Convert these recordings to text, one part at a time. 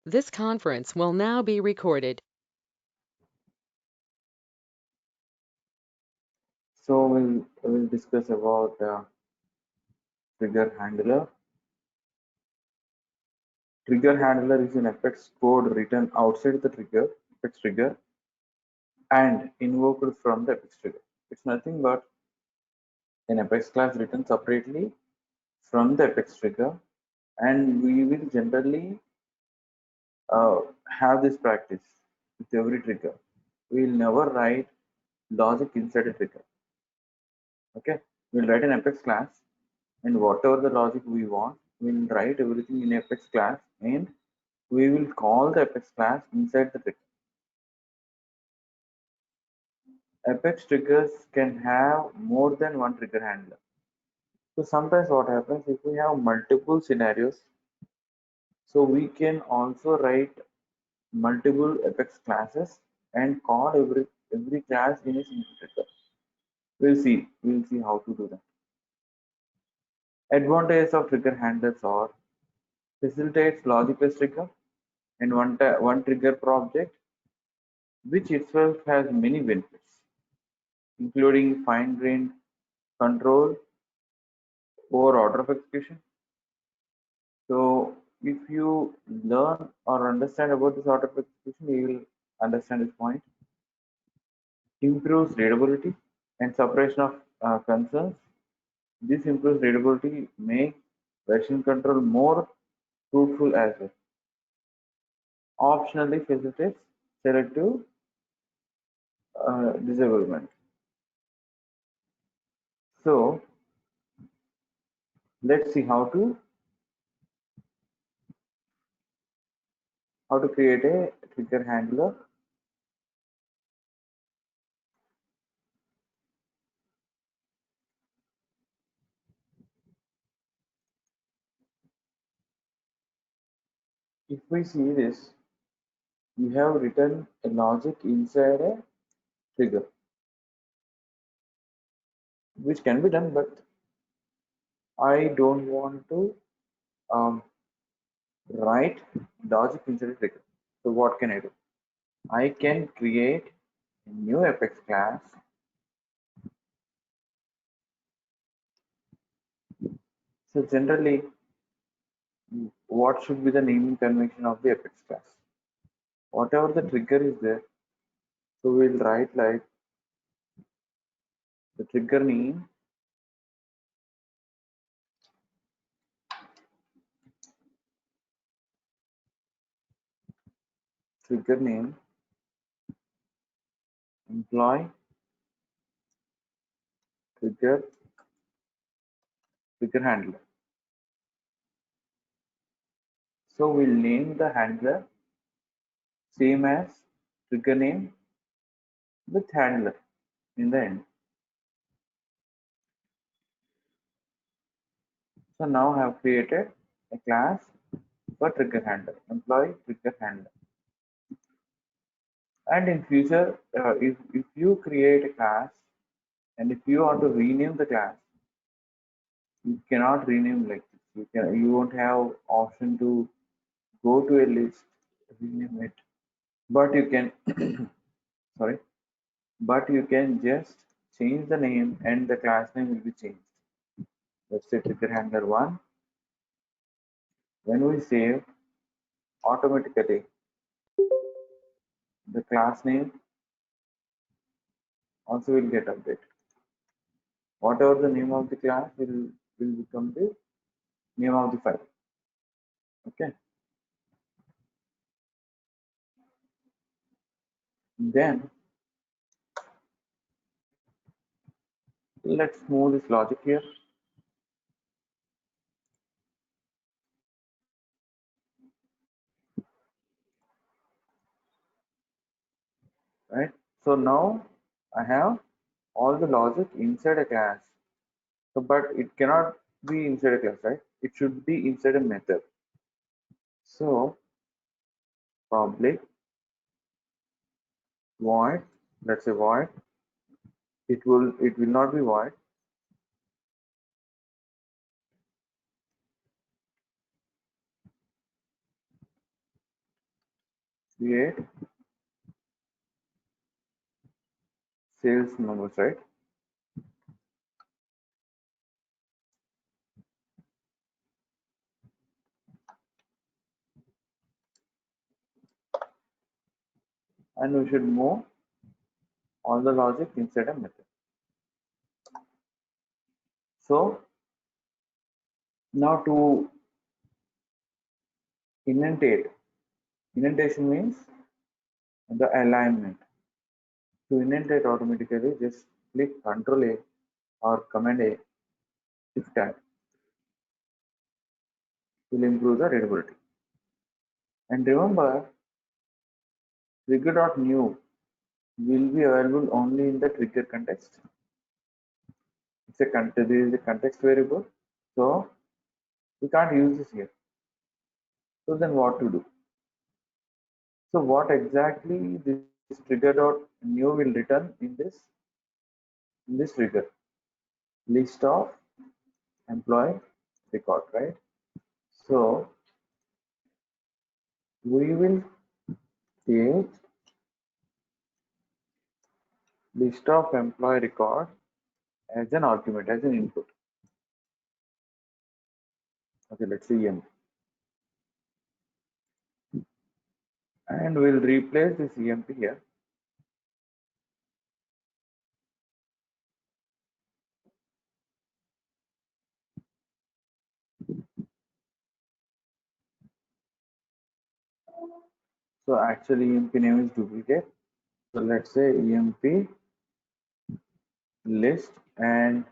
This conference will now be recorded. So we'll discuss about trigger handler. Trigger handler is an Apex code written outside the Apex trigger, and invoked from the Apex trigger. It's nothing but an Apex class written separately from the Apex trigger, and we will generally uh, have this practice with every trigger. We will never write logic inside a trigger. Okay, we'll write an Apex class, and whatever the logic we want, we'll write everything in Apex class, and we will call the Apex class inside the trigger. Apex triggers can have more than one trigger handler. So sometimes what happens if we have multiple scenarios, so we can also write multiple Apex classes and call every class in a single trigger. We'll see how to do that. Advantages of trigger handlers are facilitates logicless trigger and one trigger per object, which itself has many benefits, including fine-grained control over order of execution. So if you learn or understand about this order of execution, you will understand this point. Improves readability and separation of concerns. This improves readability, makes version control more fruitful as well. Optionally facilitates selective disablement. So let's see how to create a trigger handler. If we see this, we have written a logic inside a trigger, which can be done, but I don't want to um, write logic inside a trigger. So what can I do? I can create a new Apex class. So generally, what should be the naming convention of the Apex class? Whatever the trigger is there, so we'll write like the trigger name, trigger name, employee, trigger, trigger handler. So we'll name the handler same as trigger name with handler in the end. So now I have created a class for trigger handler, employee trigger handler. And in future, if you create a class and if you want to rename the class, you cannot rename like this. You won't have option to go to a list, rename it. But you can sorry, but you can just change the name and the class name will be changed. Let's say trigger handler one. When we save, automatically the class name also will get updated. Whatever the name of the class will become the name of the file. Okay. Then let's move this logic here. Right. So now I have all the logic inside a class. So but it cannot be inside a class, right? It should be inside a method. So public void, let's say void, it will not be void. create sales members, right? And we should move all the logic inside a method. So now to indentate, indentation means the alignment. To indentate automatically, just click Ctrl A or Command A, Shift Tab will improve the readability. And remember, trigger.new will be available only in the trigger context. This is a context variable, so we can't use this here. So then what to do? So what exactly this trigger.new will return in this trigger? List of employee record, right? So we will take list of employee record as an argument, as an input. Okay, let's see EMP. And we'll replace this EMP here. So actually EMP name is duplicate. So let's say EMP list, and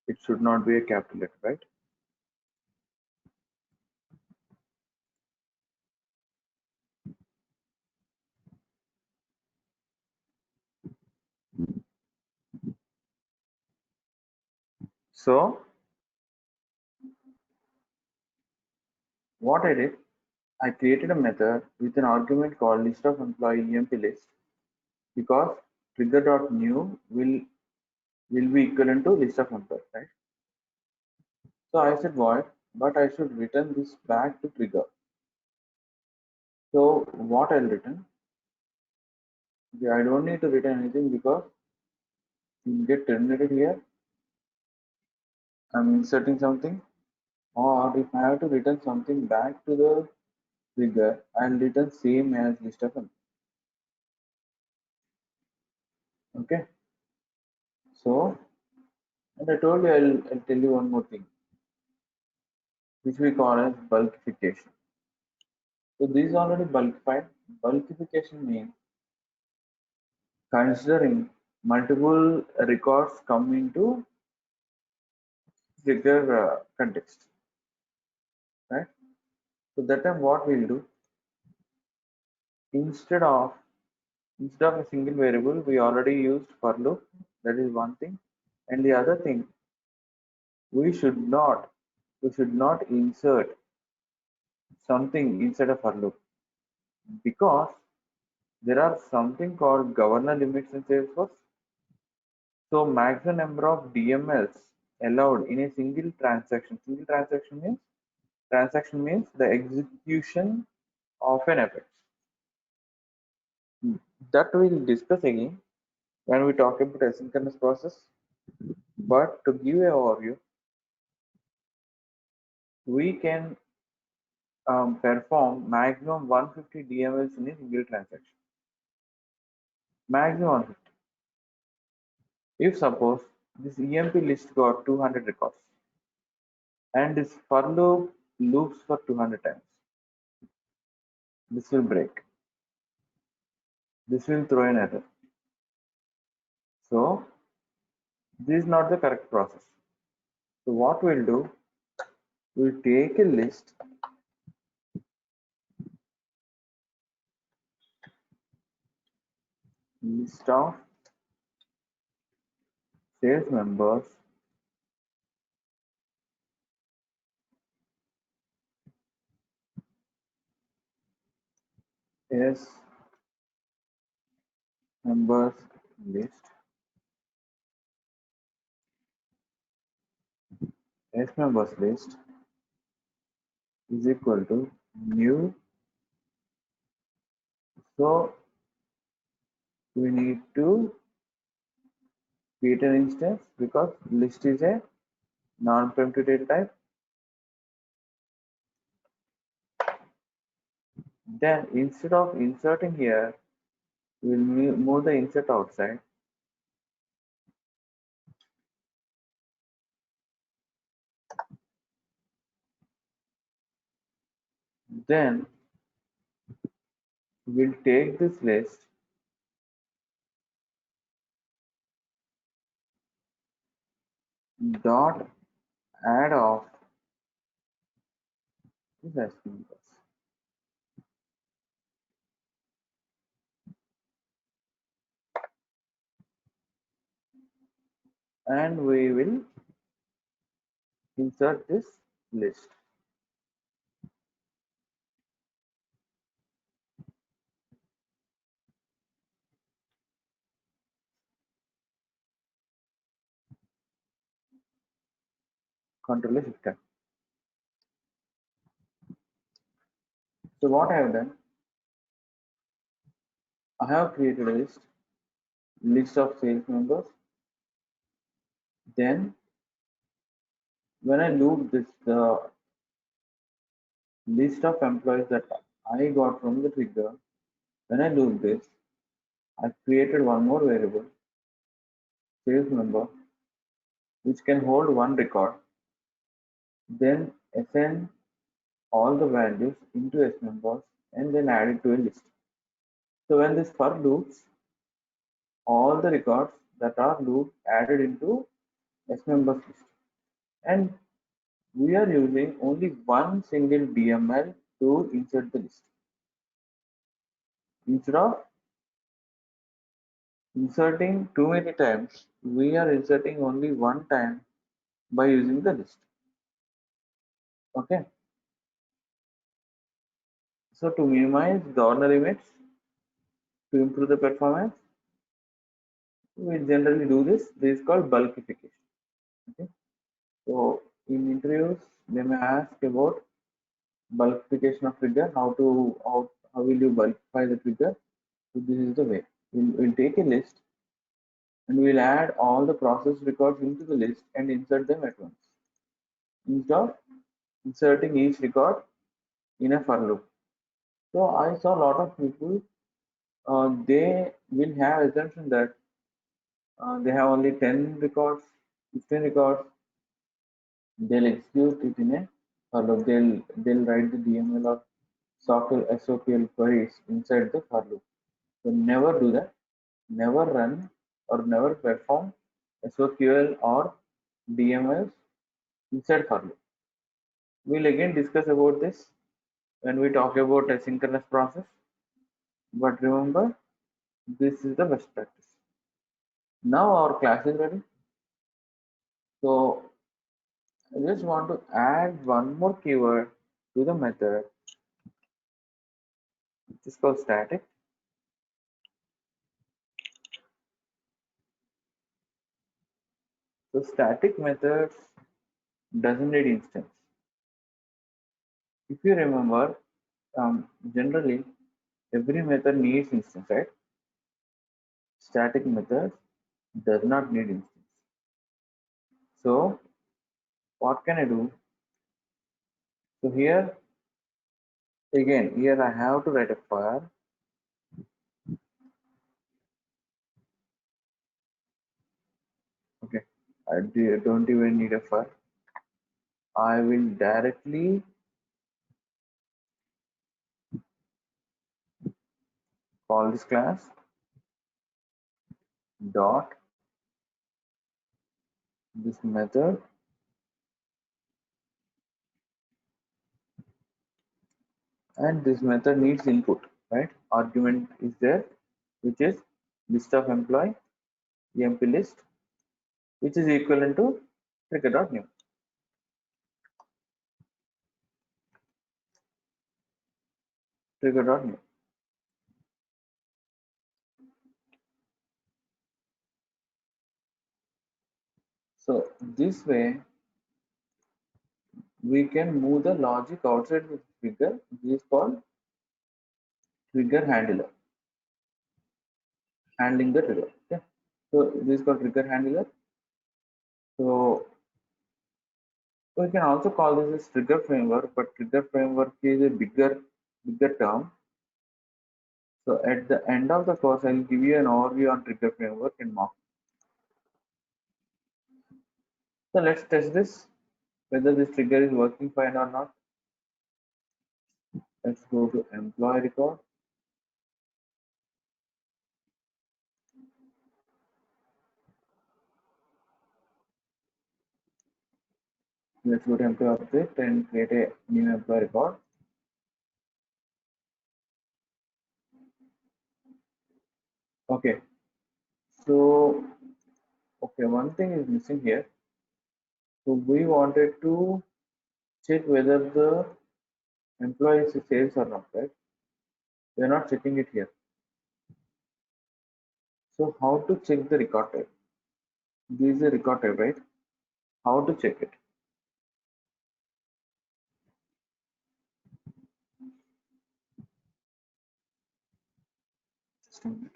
it should not be a capital letter, right? So what I did, I created a method with an argument called list of employee EMP list, because trigger.new will be equivalent to list of employees, right? So I said void, but I should return this back to trigger. So what I'll return? Okay, I don't need to return anything because it get terminated here. I'm inserting something, or if I have to return something back to the trigger, I'll return same as list of employees. Okay. So, and I told you I'll tell you one more thing, which we call as bulkification. So these already bulkified. Bulkification means considering multiple records come into trigger context, right? So that time what we'll do, instead of a single variable, we already used for loop. That is one thing, and the other thing, we should not insert something inside a for loop, because there are something called governor limits in Salesforce. So maximum number of DMLs allowed in a single transaction. Single transaction means the execution of an effect. That we'll discuss again when we talk about asynchronous process. But to give a overview, we can perform maximum 150 DMLs in a single transaction. Maximum 150. If suppose this EMP list got 200 records and this for loop loops for 200 times, this will break. This will throw an error. So this is not the correct process. So what we'll do, we'll take a list of sales members as members list is equal to new So we need to create an instance because list is a non-preemptive data type. Then instead of inserting here, we'll move the insert outside. Then we'll take this list dot add of this members, and we will insert this list. Control Shift. So what I have done, I have created a list of sales members. Then when I loop this list of employees that I got from the trigger, when I loop this, I created one more variable, sales member, which can hold one record, then assign all the values into S members and then add it to a list. So when this for loops, all the records that are looped added into S members list. And we are using only one single DML to insert the list. Instead of inserting too many times, we are inserting only one time by using the list. Okay. So to minimize governor limits, to improve the performance, we generally do this. This is called bulkification. Okay. So in interviews, they may ask about bulkification of trigger. How will you bulkify the trigger? So this is the way. We'll take a list and we'll add all the process records into the list and insert them at once instead of inserting each record in a for loop. So I saw a lot of people, they will have assumption that they have only 10 records, 15 records. They'll execute it in a for loop. They'll write the DML or software SOPL queries inside the for loop. So never do that. Never run or never perform SOQL or DMLs inside for loop. We'll again discuss about this when we talk about asynchronous process. But remember, this is the best practice. Now our class is ready. So I just want to add one more keyword to the method, which is called static. So static methods doesn't need instance. If you remember, generally every method needs instance, right? Static methods does not need instance. So what can I do? So here again, here I have to write a file. Okay, I don't even need a file. I will directly call this class dot this method, and this method needs input, right? Argument is there, which is list of employee emp list, which is equivalent to trigger.new. Trigger.new. So this way we can move the logic outside the trigger. This is called trigger handler. handling the trigger. Okay, so this is called trigger handler. So we can also call this as trigger framework, but trigger framework is a bigger term. So at the end of the course, I will give you an overview on trigger framework in mock. So let's test this, whether this trigger is working fine or not. Let's go to employee record. Let's go to employee object and create a new employee record. Okay, so one thing is missing here. So we wanted to check whether the employee is sales or not, right? We are not checking it here. So how to check the record type? This is a record type, right? How to check it? Just a minute.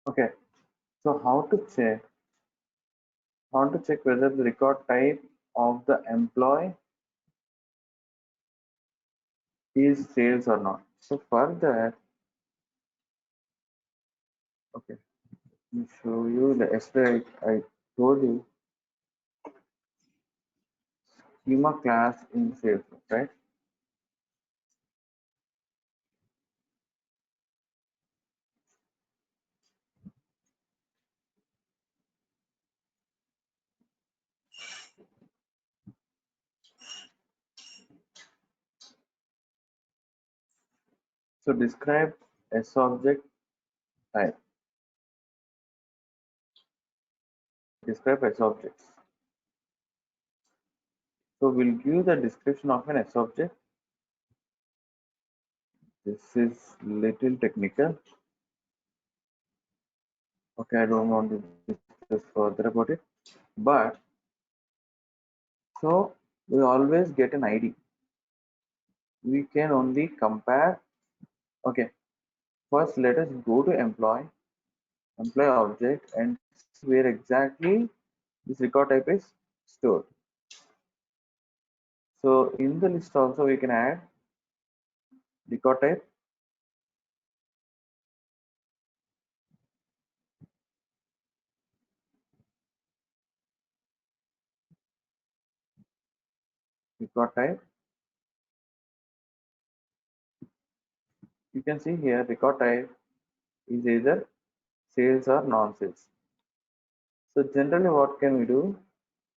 Okay, so how to check whether the record type of the employee is sales or not. So for that, okay, let me show you the yesterday I told you schema class in sales, right? So describe S object type. Describe S objects. So we'll give the description of an S object. This is little technical. Okay, I don't want to discuss further about it. But so we always get an ID. We can only compare. Okay, first let us go to employee object and see where exactly this record type is stored. So in the list also we can add record type. Record type. You can see here record type is either sales or non-sales. So generally what can we do?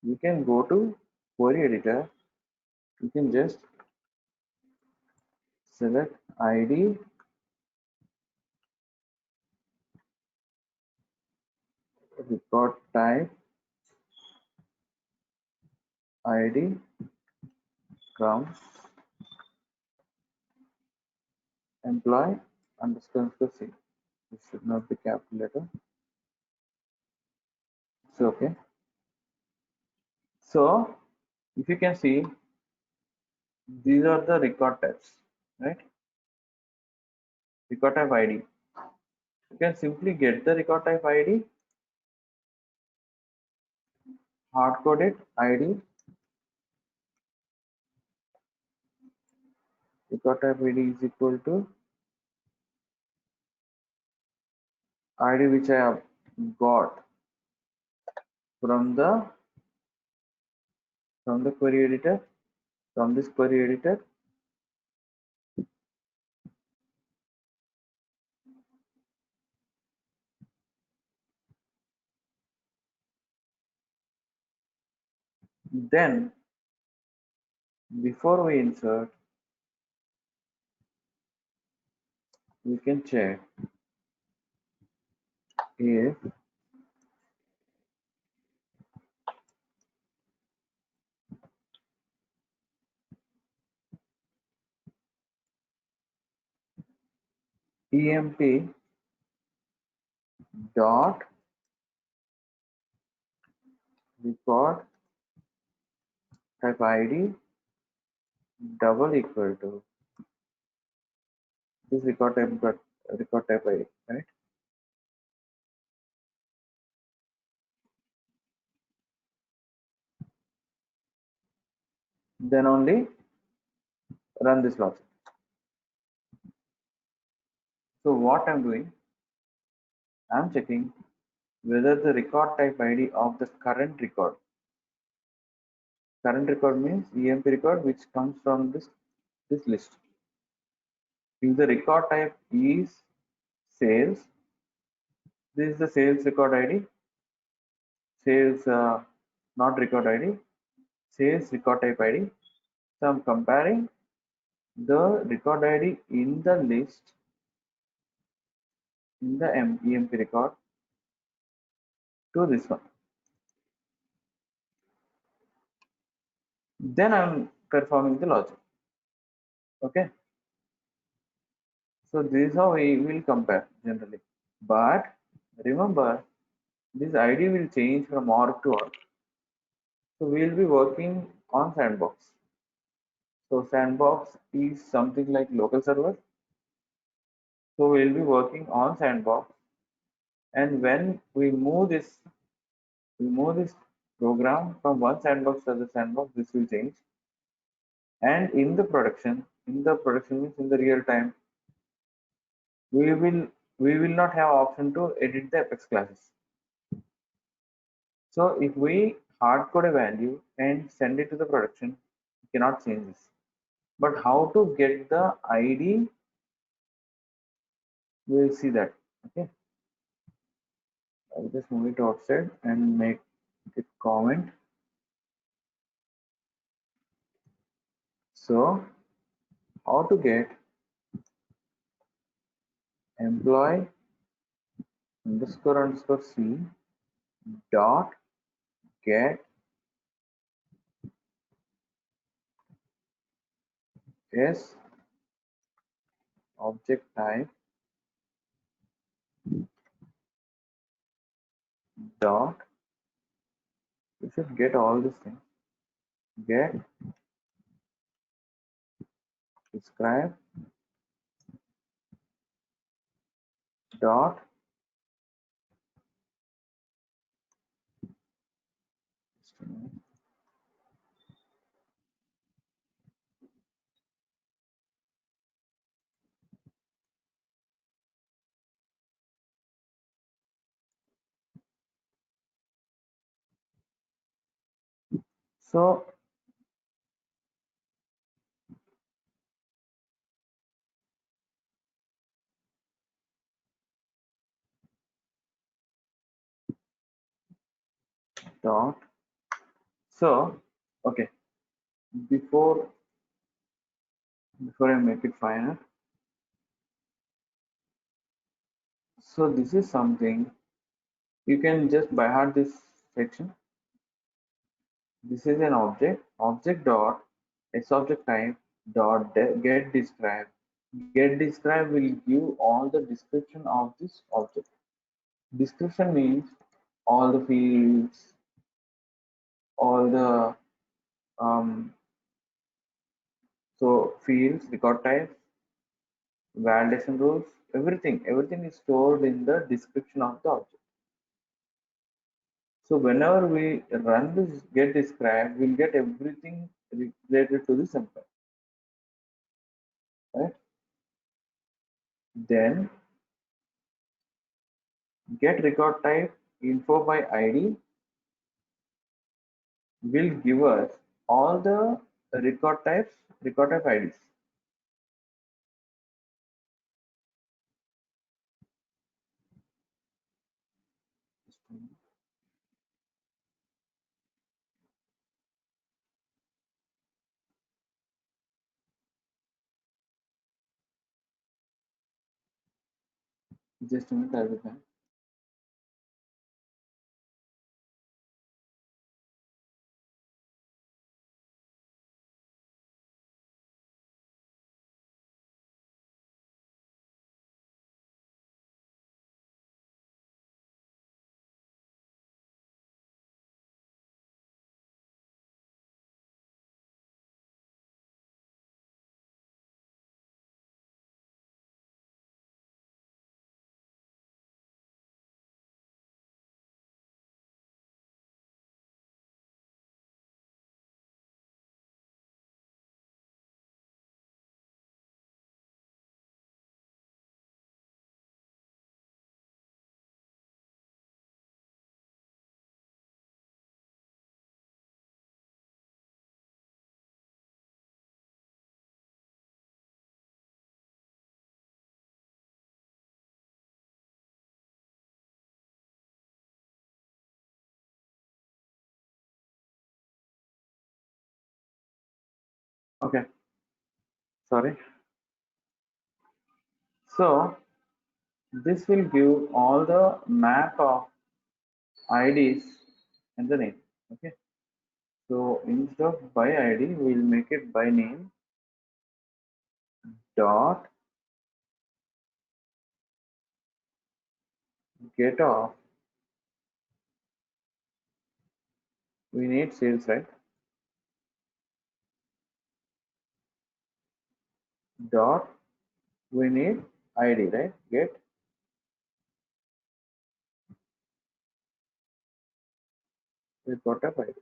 We can go to query editor. You can just select ID record type ID comes employee underscore C. This should not be capital letter. So okay. So if you can see, these are the record types, right? record type ID. You can simply get the record type ID, hard coded ID, record type ID is equal to ID which I have got from the query editor, from this query editor. Then before we insert, we can check if emp dot record type ID double equal to this record type ID, right? Then only run this logic. So what I'm doing, I'm checking whether the record type ID of the current record means emp record which comes from this list. If the record type is sales, this is the sales record ID, sales not record ID, sales record type ID. So I'm comparing the record ID in the list in the emp record to this one. Then I'm performing the logic. Okay. So this is how we will compare generally. But remember, this ID will change from org to org. So we will be working on sandbox. So sandbox is something like local server. So we will be working on sandbox. And when we move this program from one sandbox to the sandbox, this will change. And in the production means in the real time, we will not have option to edit the Apex classes. So if we hard code a value and send it to the production, we cannot change this. But how to get the ID, we will see that. Okay. I'll just move it outside and make a comment. So how to get employee underscore c dot get s object type dot, you should get all these things, get describe dot, so dot, so okay, before I make it final, so this is something you can just by heart this section. This is an object dot s object type dot get describe. Get describe will give all the description of this object. Description means all the fields, all the so fields, record types, validation rules, everything is stored in the description of the object. So whenever we run this get describe, we'll get everything related to the sample, right? Then get record type info by ID will give us all the record type IDs. Just a minute, I will find. Okay, sorry. So this will give all the map of IDs and the name. Okay. So instead of by ID, we'll make it by name dot get off. We need sales, right? Dot we need ID, right? Get record type ID.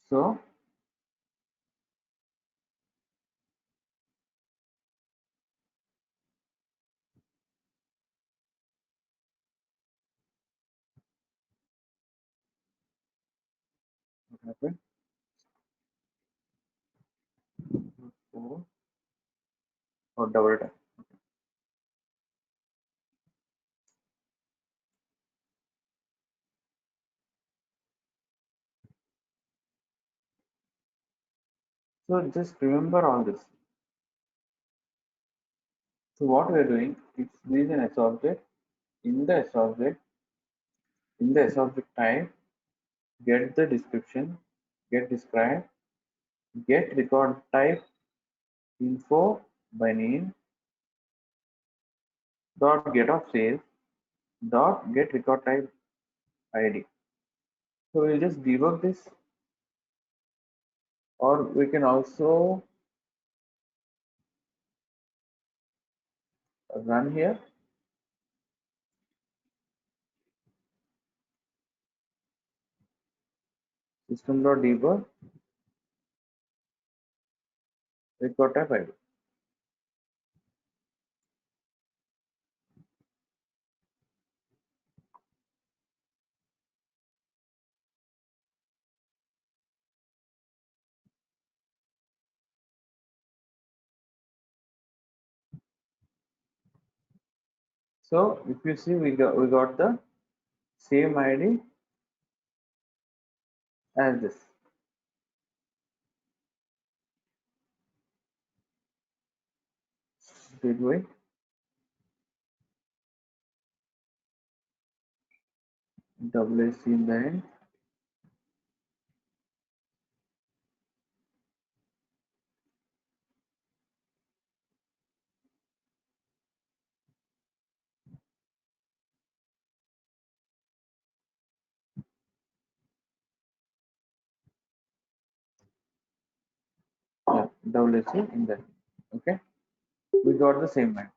So what happened? Four or double tap. So just remember all this. So what we are doing, it's this is an S object. In the S object, in the S object type, get the description, get describe, get record type info by name dot get of sales dot get record type ID. So we'll just debug this, or we can also run here system.debug record type ID. So if you see, we got the same ID as this. Did we? WC in the end. WC in that. Okay, we got the same name.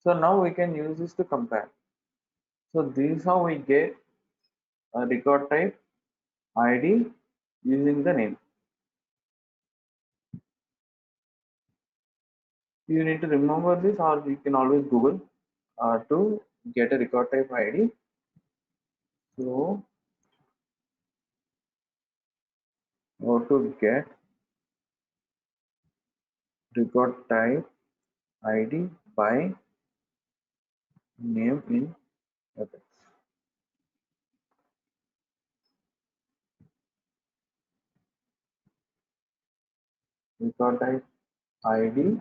So now we can use this to compare. So this is how we get a record type ID using the name. You need to remember this, or you can always Google to get a record type ID. So, how to get record type ID by name in Apex. Record type ID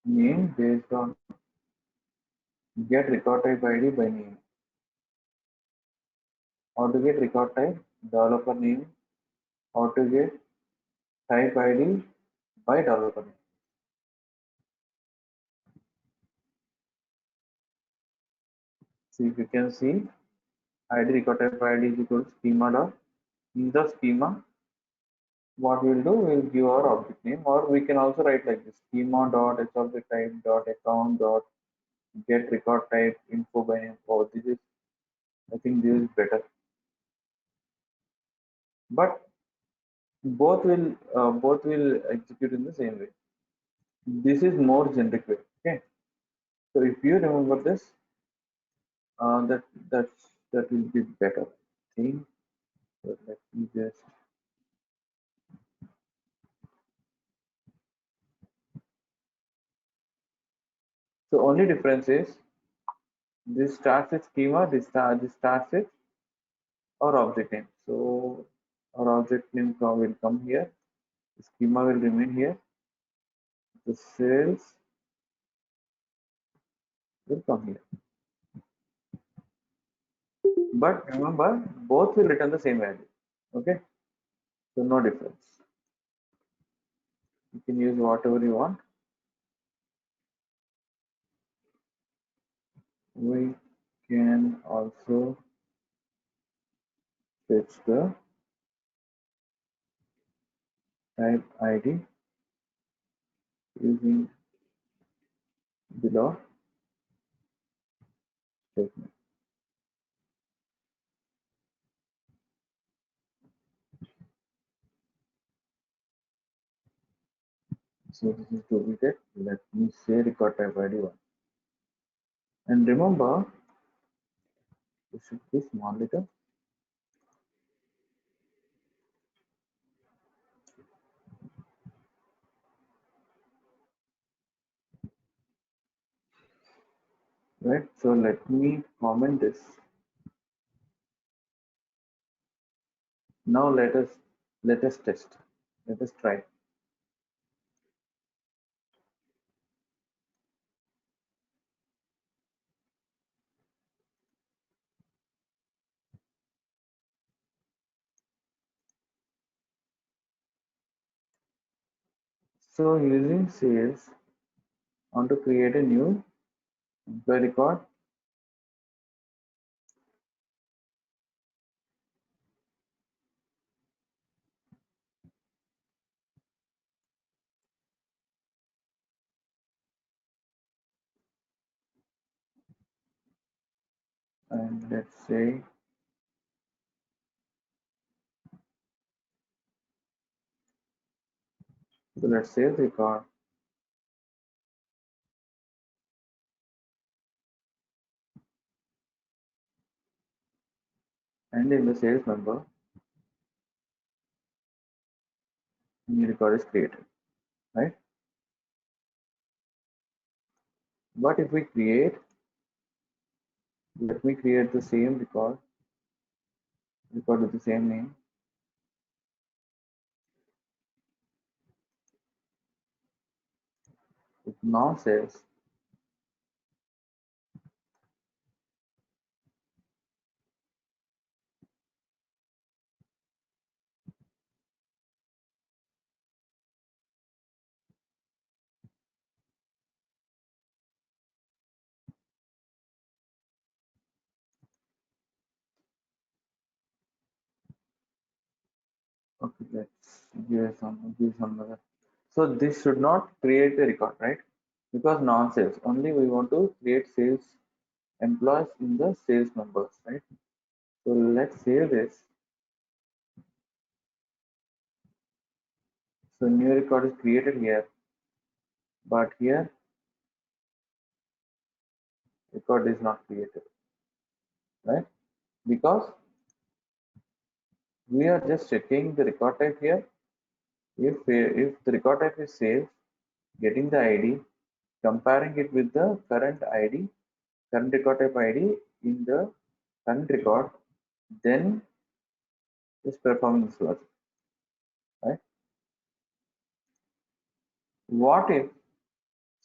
name based on get record type ID by name. How to get record type developer name. How to get type ID by developer name. So if you can see ID record type ID is equal to schema dot. In the schema, what we'll do, we'll give our object name, or we can also write like this: schema dot h object type dot account dot get record type info by name. Oh, this is, I think this is better, but both will execute in the same way. This is more generic way. Okay, so if you remember this, that that will be better. I think. So let me just. So only difference is this starts with schema. This starts with our object name. So our object name will come here. The schema will remain here. The sales will come here. But remember, both will return the same value. Okay, so no difference. You can use whatever you want. We can also fetch the type ID using below statement. So this is duplicate. Let me say record type ID 1. And remember, it should be small letter. Right. So let me comment this. Now let us test. Let us try. So using sales, I want to create a new employee record. And let's say so let's save the record. And in the sales member, new record is created, right? But if we create, let me create the same record with the same name. It now says okay, let's give some other. So this should not create a record, right? Because non-sales, only we want to create sales employees in the sales numbers, right? So let's save this. So new record is created here, but here record is not created, right? Because we are just checking the record type here. If the record type is sales, getting the ID, comparing it with the current ID, current record type ID in the current record, then just performing this logic, right? What if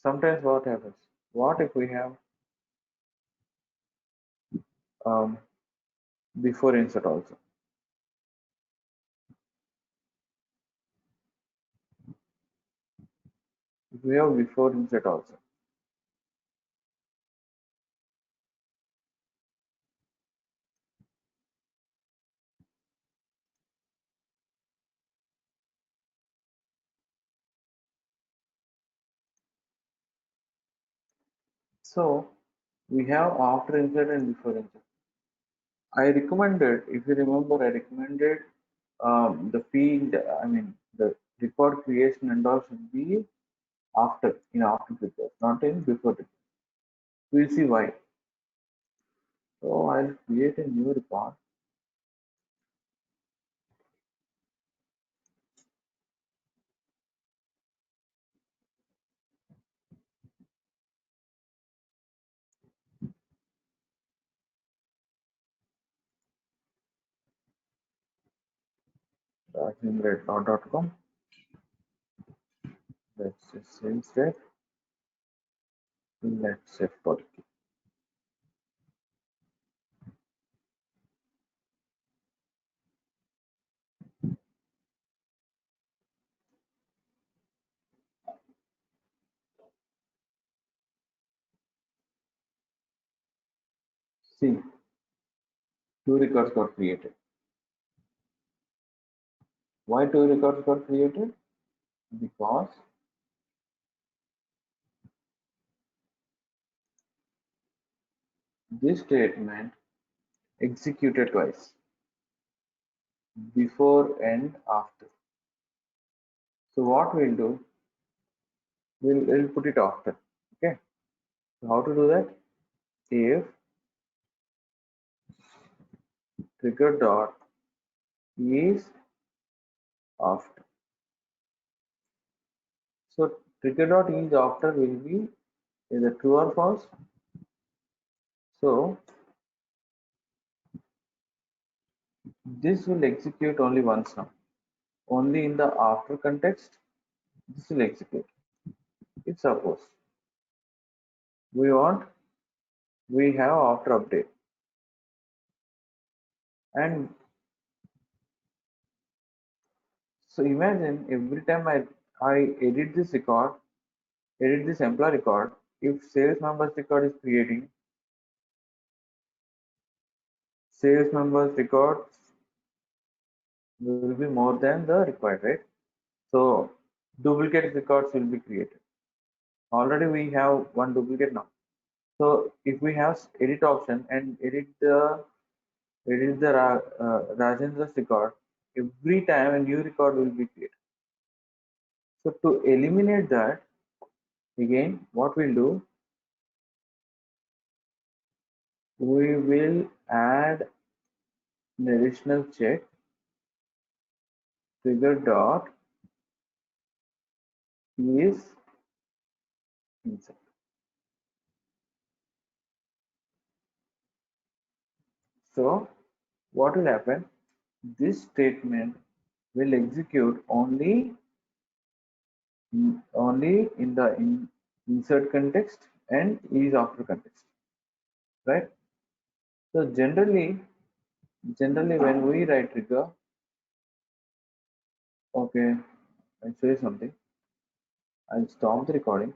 sometimes what happens? What if we have um, before insert also? If we have before insert also, so we have after insert and before insert. I recommended, if you remember, I recommended the field, I mean, the record creation and all should be after, in after prepare, not in before prepare. We'll see why. So I'll create a new record. Rajendra.com. Let's just save state. Let's save for see, two records got created. Why two records got created? Because this statement executed twice, before and after. So what we'll do, we'll put it after. Okay. So how to do that? If trigger dot is after. So trigger dot is after will be either true or false. So this will execute only once now. Only in the after context, this will execute. If suppose we have after update, and so imagine every time I edit this record, edit this employee record, if sales members record is creating, sales members records will be more than the required, right? So duplicate records will be created. Already we have one duplicate now. So if we have edit option and edit the Rajendra's record, every time a new record will be created. So to eliminate that, again, what we'll do, we will add an additional check trigger dot is insert. So what will happen? This statement will execute only in the insert context and is after context, right? So generally when we write trigger, okay, I'll show you something. I'll stop the recording.